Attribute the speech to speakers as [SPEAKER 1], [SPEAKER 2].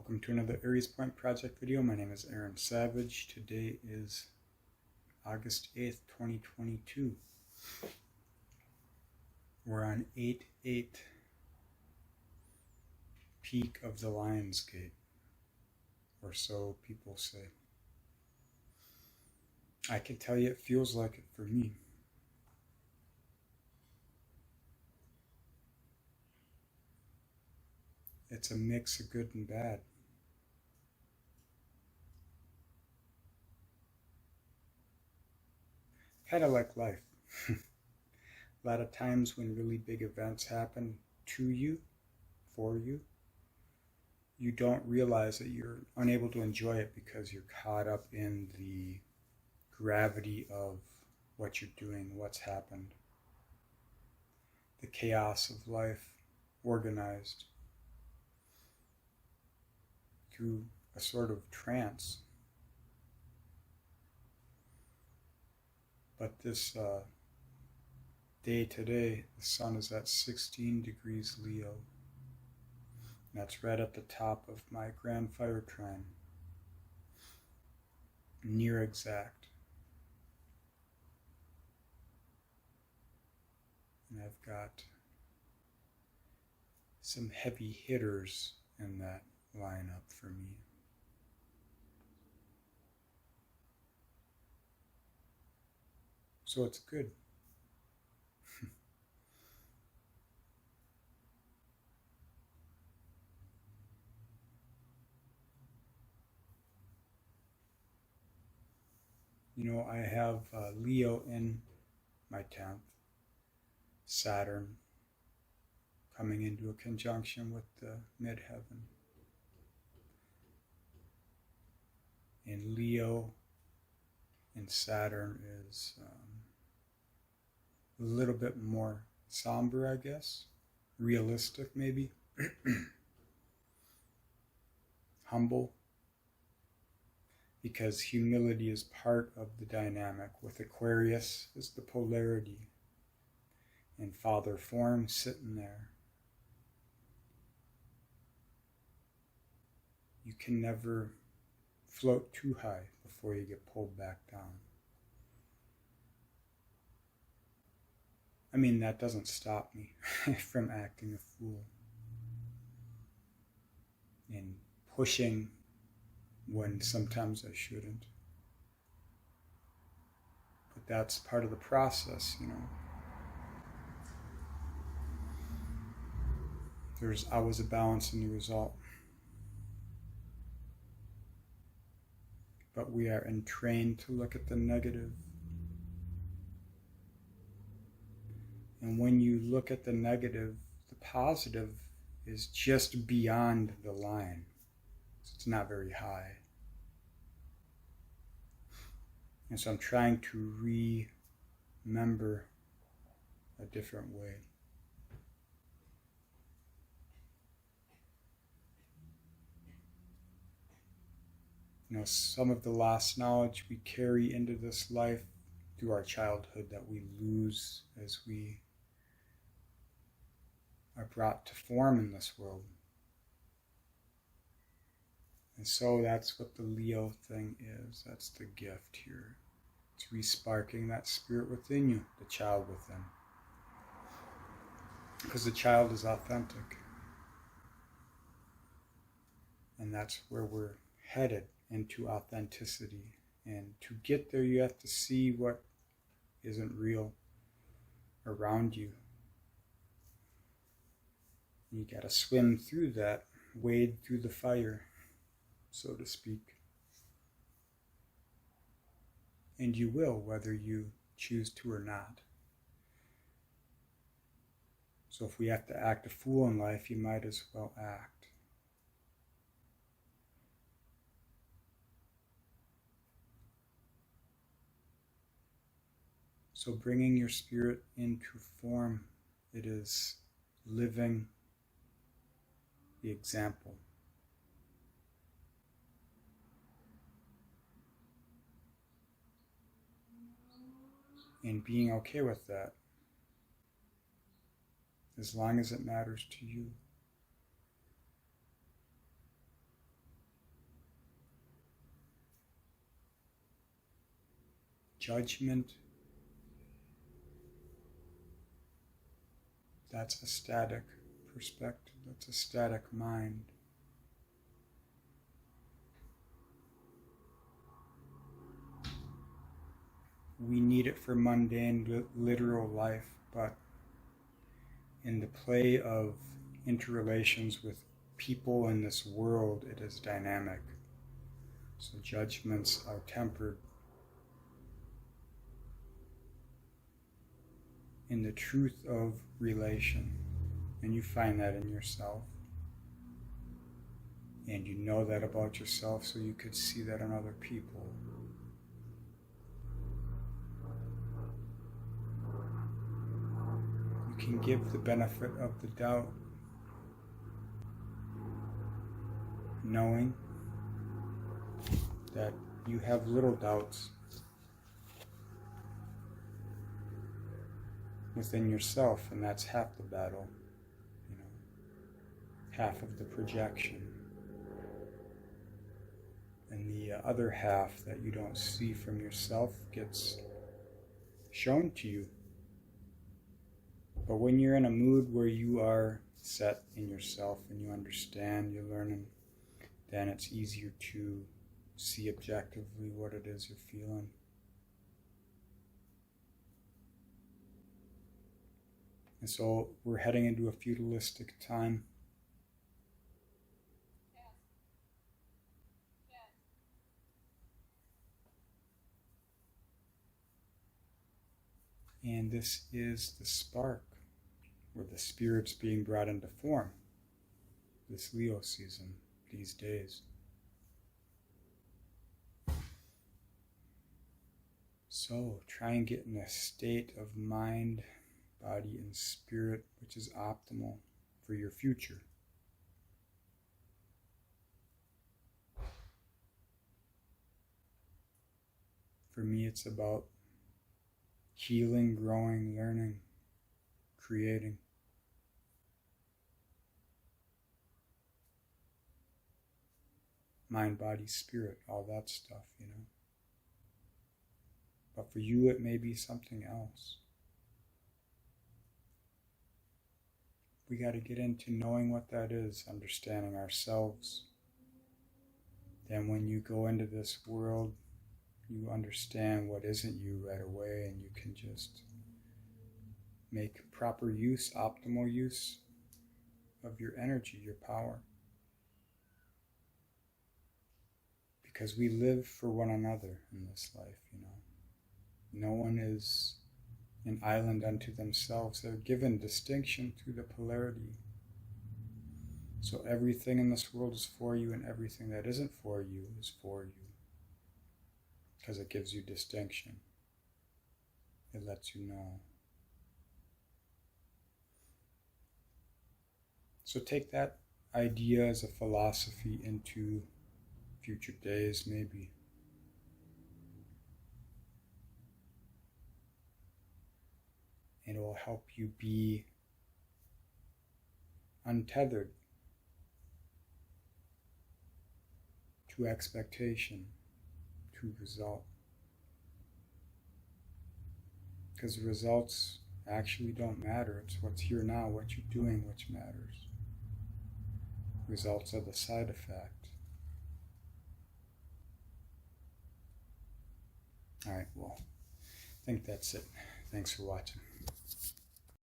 [SPEAKER 1] Welcome to another AriesPointProject video. My name is Aaron Savage. Today is August 8th, 2022. We're on 8-8, peak of the Lion's Gate, or so people say. I can tell you it feels like it for me. It's a mix of good and bad. Kind of like life. A lot of times when really big events happen to you, for you, you don't realize that you're unable to enjoy it because you're caught up in the gravity of what you're doing, what's happened. The chaos of life, organized through a sort of trance. But this day today, the sun is at 16 degrees Leo. That's right at the top of my grand fire trine. Near exact. And I've got some heavy hitters in that lineup for me. So it's good. You know, I have Leo in my 10th, Saturn coming into a conjunction with the midheaven. And Leo and Saturn is a little bit more somber, I guess, realistic maybe, humble, because humility is part of the dynamic. With Aquarius is the polarity, and Father Form sitting there. You can never float too high before you get pulled back down. I mean, that doesn't stop me from acting a fool and pushing when sometimes I shouldn't. But that's part of the process, you know. There's always a balance in the result. But we are entrained to look at the negative. And when you look at the negative, the positive is just beyond the line. So it's not very high. And so I'm trying to remember a different way. You know, some of the lost knowledge we carry into this life through our childhood that we lose as we are brought to form in this world. And so that's what the Leo thing is. That's the gift here. It's re-sparking that spirit within you, the child within. Because the child is authentic. And that's where we're headed, into authenticity. And to get there, you have to see what isn't real around you. You got to swim through that, wade through the fire, so to speak. And you will, whether you choose to or not. So if we have to act a fool in life, you might as well act. So bringing your spirit into form, it is living the example. And being okay with that, as long as it matters to you. judgment, that's a static perspective, that's a static mind. We need it for mundane, literal life, but in the play of interrelations with people in this world, it is dynamic. So judgments are tempered. In the truth of relation, and you find that in yourself, and you know that about yourself, so you could see that in other people. You can give the benefit of the doubt, knowing that you have little doubts within yourself, and that's half the battle, half of the projection. And the other half that you don't see from yourself gets shown to you. But when you're in a mood where you are set in yourself and you understand, you're learning, then it's easier to see objectively what it is you're feeling. And so we're heading into a feudalistic time. And this is the spark, where the spirit's being brought into form, this Leo season, these days. So try and get in a state of mind, body, and spirit which is optimal for your future. For me, it's about healing, growing, learning, creating. Mind, body, spirit, all that stuff, But for you, it may be something else. We got to get into knowing what that is, understanding ourselves. Then when you go into this world, you understand what isn't you right away, and you can just make proper use, optimal use of your energy, your power. Because we live for one another in this life, No one is an island unto themselves. They're given distinction through the polarity. So everything in this world is for you, and everything that isn't for you is for you. Because it gives you distinction. It lets you know. So take that idea as a philosophy into future days, maybe. And it will help you be untethered to expectation, to result. Because the results actually don't matter. It's what's here now, what you're doing, which matters. Results are the side effect. All right, well, I think that's it. Thanks for watching.